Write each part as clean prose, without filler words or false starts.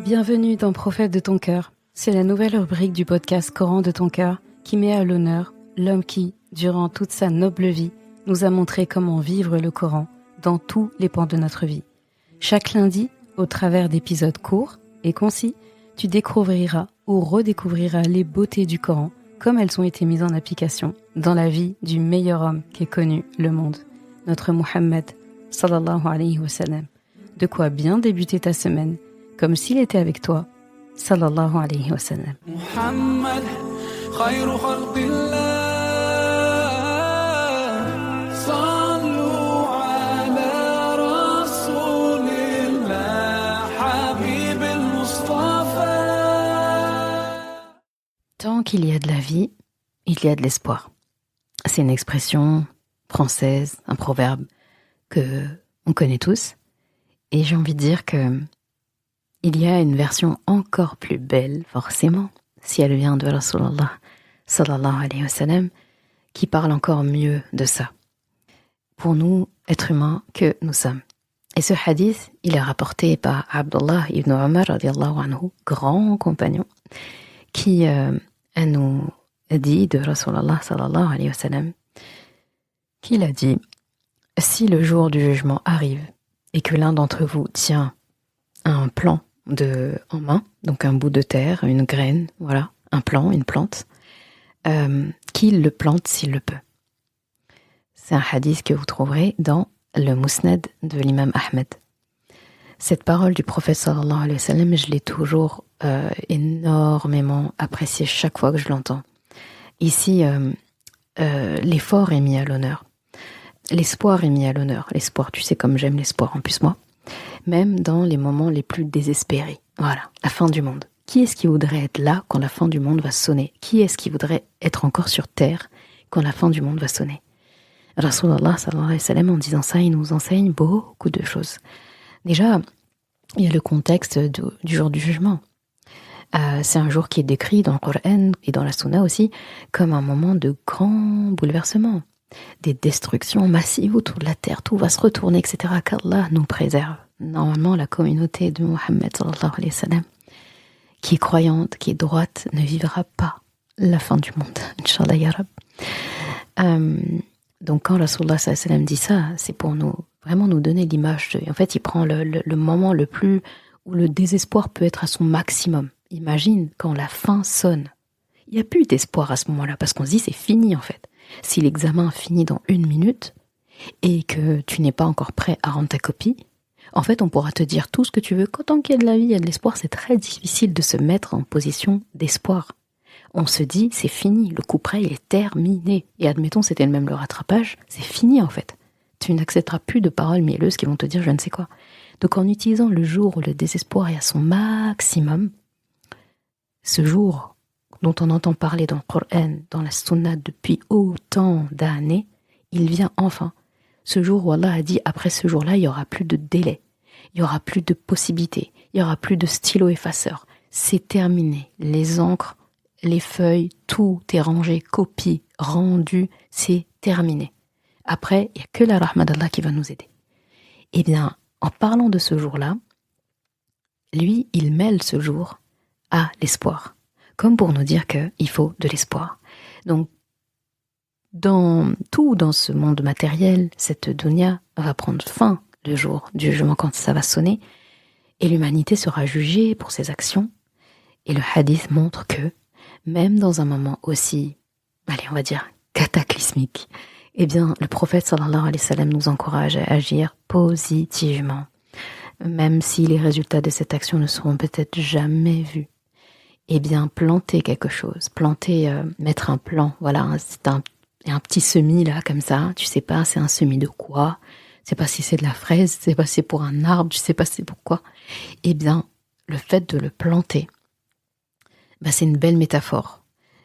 Bienvenue dans Prophète de ton cœur. C'est la nouvelle rubrique du podcast Coran de ton cœur qui met à l'honneur l'homme qui, durant toute sa noble vie, nous a montré comment vivre le Coran dans tous les pans de notre vie. Chaque lundi, au travers d'épisodes courts et concis, tu découvriras ou redécouvriras les beautés du Coran comme elles ont été mises en application dans la vie du meilleur homme qu'ait connu le monde, notre Muhammad sallallahu alayhi wa sallam. De quoi bien débuter ta semaine, comme s'il était avec toi, sallallahu alayhi wa sallam. Muhammad, khayru khalqillah, sallu ala rasulillah, habib al-Mustafa. Tant qu'il y a de la vie, il y a de l'espoir. C'est une expression française, un proverbe que on connaît tous. Et j'ai envie de dire que il y a une version encore plus belle, forcément, si elle vient de Rasulallah sallallahu alayhi wa sallam, qui parle encore mieux de ça. Pour nous, êtres humains que nous sommes. Et ce hadith, il est rapporté par Abdullah ibn Umar, radiyallahu anhu, grand compagnon, qui nous dit de Rasulallah sallallahu alayhi wa sallam, qu'il a dit « Si le jour du jugement arrive, et que l'un d'entre vous tient un plant en main, donc un bout de terre, une graine, voilà, un plant, une plante, qu'il le plante s'il le peut. » C'est un hadith que vous trouverez dans le Musnad de l'imam Ahmed. Cette parole du prophète sallallahu alayhi wa sallam, je l'ai toujours énormément appréciée chaque fois que je l'entends. Ici, l'effort est mis à l'honneur. L'espoir est mis à l'honneur. L'espoir, tu sais comme j'aime l'espoir, en plus moi. Même dans les moments les plus désespérés. Voilà, la fin du monde. Qui est-ce qui voudrait être là quand la fin du monde va sonner? Qui est-ce qui voudrait être encore sur terre quand la fin du monde va sonner? Rasulallah sallallahu alayhi wa sallam, en disant ça, il nous enseigne beaucoup de choses. Déjà, il y a le contexte du jour du jugement. C'est un jour qui est décrit dans le Coran et dans la Sunna aussi comme un moment de grand bouleversement. Des destructions massives autour de la terre, tout va se retourner, etc. Qu'Allah nous préserve. Normalement, la communauté de Muhammad sallallahu alayhi wa sallam, qui est croyante, qui est droite, ne vivra pas la fin du monde. Inch'Allah ya Rab. Donc quand Rasulullah sallallahu alayhi wa sallam dit ça, c'est pour nous vraiment nous donner l'image de... En fait, il prend le moment le plus où le désespoir peut être à son maximum. Imagine quand la fin sonne. Il n'y a plus d'espoir à ce moment-là, parce qu'on se dit c'est fini en fait. Si l'examen finit dans 1 minute et que tu n'es pas encore prêt à rendre ta copie, en fait, on pourra te dire tout ce que tu veux. Tant qu'il y a de la vie, il y a de l'espoir, c'est très difficile de se mettre en position d'espoir. On se dit, c'est fini, le coup près, il est terminé. Et admettons, c'était même le rattrapage, c'est fini en fait. Tu n'accepteras plus de paroles mielleuses qui vont te dire je ne sais quoi. Donc en utilisant le jour où le désespoir est à son maximum, ce jour dont on entend parler dans le Coran, dans la Sunna depuis autant d'années, il vient enfin. Ce jour où Allah a dit, après ce jour-là, il n'y aura plus de délai, il n'y aura plus de possibilités, il n'y aura plus de stylo effaceur. C'est terminé. Les encres, les feuilles, tout est rangé, copie, rendu, c'est terminé. Après, il n'y a que la rahma d'Allah qui va nous aider. Eh bien, en parlant de ce jour-là, lui, il mêle ce jour à l'espoir. Comme pour nous dire qu'il faut de l'espoir. Donc, dans ce monde matériel, cette dunya va prendre fin le jour du jugement quand ça va sonner, et l'humanité sera jugée pour ses actions. Et le hadith montre que, même dans un moment aussi, on va dire, cataclysmique, eh bien, le prophète sallallahu alayhi wa sallam nous encourage à agir positivement, même si les résultats de cette action ne seront peut-être jamais vus. Eh bien, planter quelque chose, mettre un plan, voilà, c'est un petit semis là, comme ça, tu sais pas c'est un semis de quoi, tu sais pas si c'est de la fraise, tu sais pas si c'est pour un arbre, tu sais pas c'est pourquoi. Eh bien, le fait de le planter, c'est une belle métaphore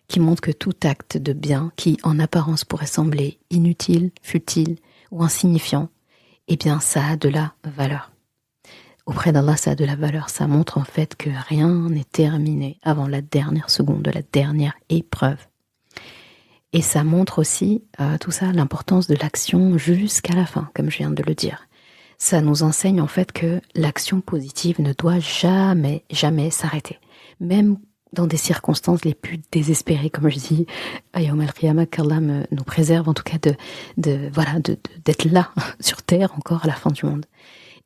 qui montre que tout acte de bien qui, en apparence, pourrait sembler inutile, futile ou insignifiant, eh bien, ça a de la valeur. Auprès d'Allah, ça a de la valeur. Ça montre en fait que rien n'est terminé avant la dernière seconde de la dernière épreuve. Et ça montre aussi, tout ça, l'importance de l'action jusqu'à la fin, comme je viens de le dire. ça nous enseigne en fait que l'action positive ne doit jamais, jamais s'arrêter. Même dans des circonstances les plus désespérées, comme je dis, Yawm al-Qiyamah, qu'Allah nous préserve en tout cas d'être là, sur terre, encore à la fin du monde.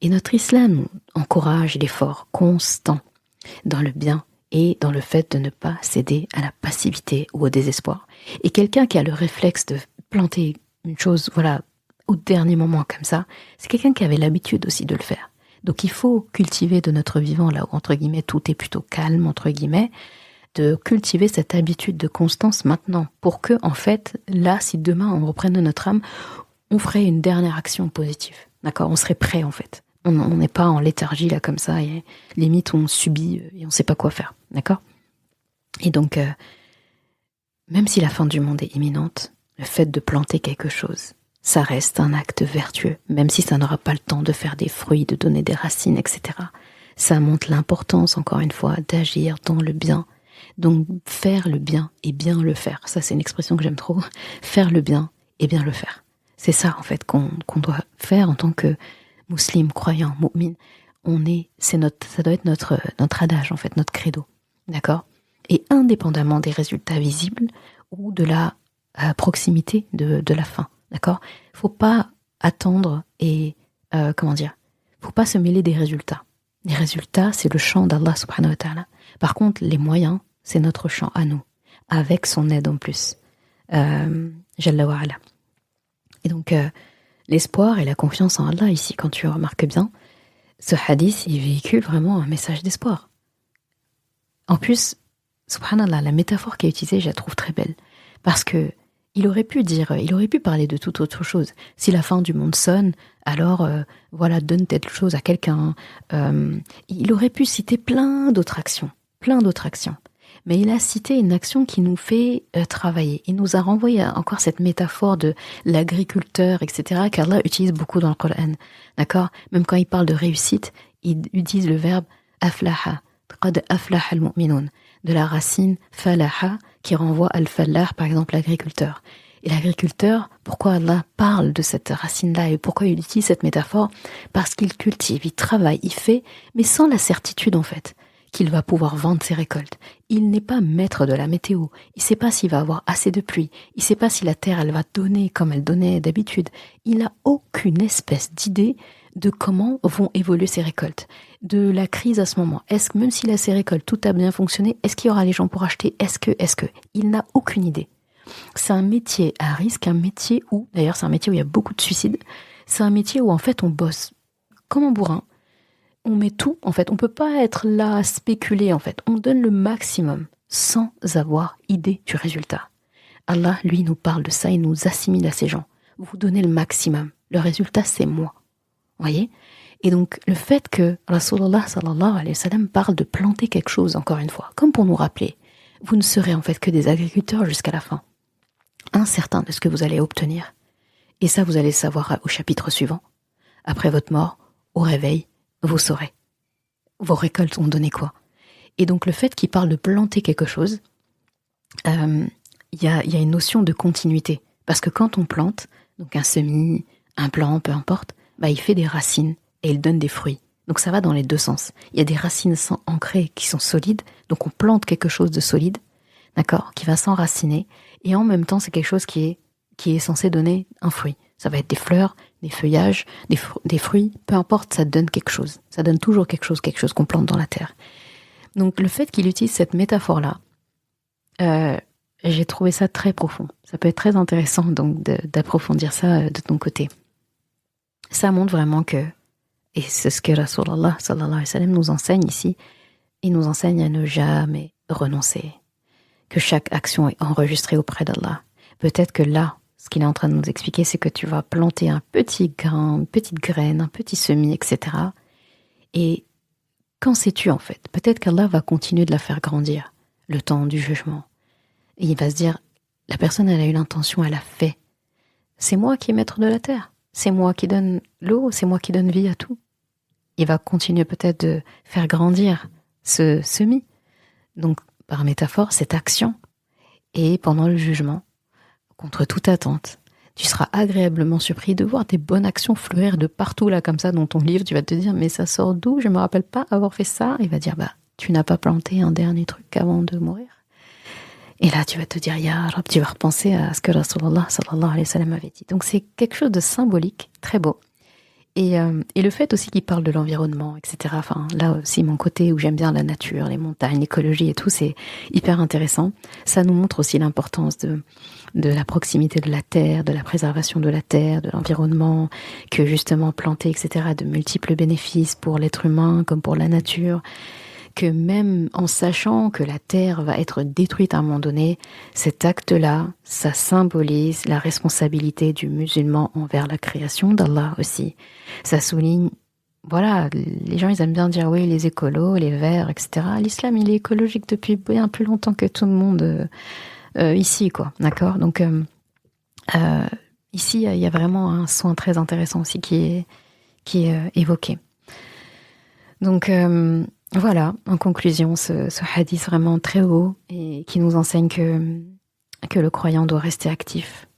Et notre islam encourage l'effort constant dans le bien et dans le fait de ne pas céder à la passivité ou au désespoir. Et quelqu'un qui a le réflexe de planter une chose, au dernier moment comme ça, c'est quelqu'un qui avait l'habitude aussi de le faire. Donc il faut cultiver de notre vivant, là où entre guillemets tout est plutôt calme, entre guillemets, de cultiver cette habitude de constance maintenant, pour que, en fait, là, si demain on reprenne notre âme, on ferait une dernière action positive. D'accord ? On serait prêt, en fait. On n'est pas en léthargie, là, comme ça, et limite on subit et on sait pas quoi faire. D'accord ? Et donc, même si la fin du monde est imminente, le fait de planter quelque chose, ça reste un acte vertueux, même si ça n'aura pas le temps de faire des fruits, de donner des racines, etc. Ça montre l'importance, encore une fois, d'agir dans le bien. Donc, faire le bien et bien le faire. Ça, c'est une expression que j'aime trop. Faire le bien et bien le faire. C'est ça, en fait, qu'on doit faire en tant que musulman, croyant, mu'min. Ça doit être notre adage, en fait, notre credo. D'accord ? Et indépendamment des résultats visibles ou de la proximité de la fin. D'accord ? Faut pas attendre et, faut pas se mêler des résultats. Les résultats, c'est le champ d'Allah subhanahu wa ta'ala. Par contre, les moyens, c'est notre champ à nous, avec son aide en plus. Jalla wa ala. Et donc, l'espoir et la confiance en Allah, ici, quand tu remarques bien, ce hadith, il véhicule vraiment un message d'espoir. En plus, subhanallah, la métaphore qui est utilisée, je la trouve très belle. Parce que il aurait pu parler de toute autre chose. Si la fin du monde sonne, alors, donne telle chose à quelqu'un. Il aurait pu citer plein d'autres actions. Mais il a cité une action qui nous fait travailler. Il nous a renvoyé encore cette métaphore de l'agriculteur, etc., qu'Allah utilise beaucoup dans le Coran. D'accord ? Même quand il parle de réussite, il utilise le verbe aflaha, qad aflaha al-mu'minun, de la racine falaha, qui renvoie al-fallah, par exemple l'agriculteur. Et l'agriculteur, pourquoi Allah parle de cette racine-là et pourquoi il utilise cette métaphore ? Parce qu'il cultive, il travaille, il fait, mais sans la certitude en fait qu'il va pouvoir vendre ses récoltes. Il n'est pas maître de la météo. Il ne sait pas s'il va avoir assez de pluie. Il ne sait pas si la terre, elle va donner comme elle donnait d'habitude. Il n'a aucune espèce d'idée de comment vont évoluer ses récoltes, de la crise à ce moment. Est-ce que même s'il a ses récoltes, tout a bien fonctionné, est-ce qu'il y aura les gens pour acheter ? Est-ce que il n'a aucune idée. C'est un métier à risque, d'ailleurs c'est un métier où il y a beaucoup de suicides. C'est un métier où en fait on bosse comme un bourrin. On met tout, en fait, on peut pas être là à spéculer, en fait. On donne le maximum sans avoir idée du résultat. Allah, lui, nous parle de ça, il nous assimile à ces gens. Vous donnez le maximum. Le résultat, c'est moi. Vous voyez ? Et donc, le fait que Rasulullah sallallahu alayhi wa sallam parle de planter quelque chose, encore une fois, comme pour nous rappeler, vous ne serez en fait que des agriculteurs jusqu'à la fin, incertains de ce que vous allez obtenir. Et ça, vous allez le savoir au chapitre suivant. Après votre mort, au réveil, vous saurez. Vos récoltes ont donné quoi ? Et donc le fait qu'il parle de planter quelque chose, il y a une notion de continuité. Parce que quand on plante, donc un semis, un plant, peu importe, il fait des racines et il donne des fruits. Donc ça va dans les deux sens. Il y a des racines ancrées qui sont solides, donc on plante quelque chose de solide, d'accord, qui va s'enraciner, et en même temps c'est quelque chose qui est censé donner un fruit. Ça va être des fleurs, des feuillages, des fruits, peu importe, ça donne quelque chose. Ça donne toujours quelque chose qu'on plante dans la terre. Donc le fait qu'il utilise cette métaphore-là, j'ai trouvé ça très profond. Ça peut être très intéressant donc d'approfondir ça de ton côté. Ça montre vraiment que, et c'est ce que Rasulullah sallallahu alayhi wa sallam nous enseigne ici, il nous enseigne à ne jamais renoncer. Que chaque action est enregistrée auprès d'Allah. Peut-être que là, ce qu'il est en train de nous expliquer, c'est que tu vas planter un petit grain, une petite graine, un petit semis, etc. Et qu'en sais-tu en fait ? Peut-être qu'Allah va continuer de la faire grandir, le temps du jugement. Et il va se dire, la personne, elle a eu l'intention, elle a fait. C'est moi qui est maître de la terre. C'est moi qui donne l'eau, c'est moi qui donne vie à tout. Il va continuer peut-être de faire grandir ce semis. Donc, par métaphore, cette action. Et pendant le jugement, contre toute attente, Tu seras agréablement surpris de voir des bonnes actions fleurir de partout là comme ça dans ton livre. Tu vas te dire mais ça sort d'où? Je me rappelle pas avoir fait ça. Il va dire bah tu n'as pas planté un dernier truc avant de mourir. Et là tu vas te dire ya Rab, tu vas repenser à ce que Rasulullah sallallahu alayhi wa sallam avait dit. Donc c'est quelque chose de symbolique, très beau. Et le fait aussi qu'il parle de l'environnement, etc. Enfin, là aussi, mon côté où j'aime bien la nature, les montagnes, l'écologie et tout, c'est hyper intéressant. Ça nous montre aussi l'importance de la proximité de la terre, de la préservation de la terre, de l'environnement, que justement planter, etc. a de multiples bénéfices pour l'être humain comme pour la nature. Que même en sachant que la terre va être détruite à un moment donné, cet acte-là, ça symbolise la responsabilité du musulman envers la création d'Allah aussi. Ça souligne, voilà, les gens ils aiment bien dire oui, les écolos, les verts, etc. L'islam il est écologique depuis bien plus longtemps que tout le monde ici, quoi, d'accord? Donc ici il y a vraiment un soin très intéressant aussi qui est évoqué. Donc voilà, en conclusion, ce hadith vraiment très haut et qui nous enseigne que le croyant doit rester actif,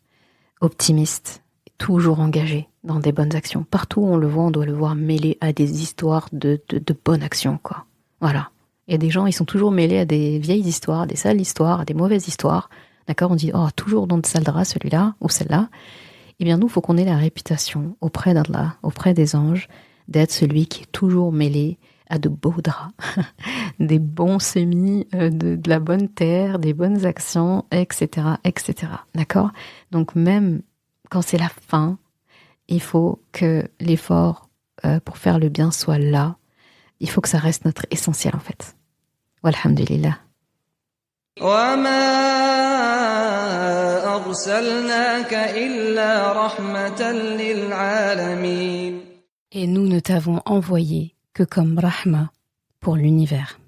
optimiste, toujours engagé dans des bonnes actions. Partout où on le voit, on doit le voir mêlé à des histoires de bonnes actions, quoi. Voilà. Et des gens, ils sont toujours mêlés à des vieilles histoires, des sales histoires, à des mauvaises histoires. D'accord? On dit, oh, toujours dans de sales draps, celui-là ou celle-là. Eh bien, nous, il faut qu'on ait la réputation auprès d'Allah, auprès des anges, d'être celui qui est toujours mêlé à de beaux draps, des bons semis, de la bonne terre, des bonnes actions, etc., etc. D'accord? Donc même quand c'est la fin, il faut que l'effort pour faire le bien soit là. Il faut que ça reste notre essentiel en fait. Walhamdulillah. وَمَا أَرْسَلْنَاكَ إِلَّا رَحْمَةً لِلْعَالَمِينَ. Et nous ne t'avons envoyé que comme rahma pour l'univers.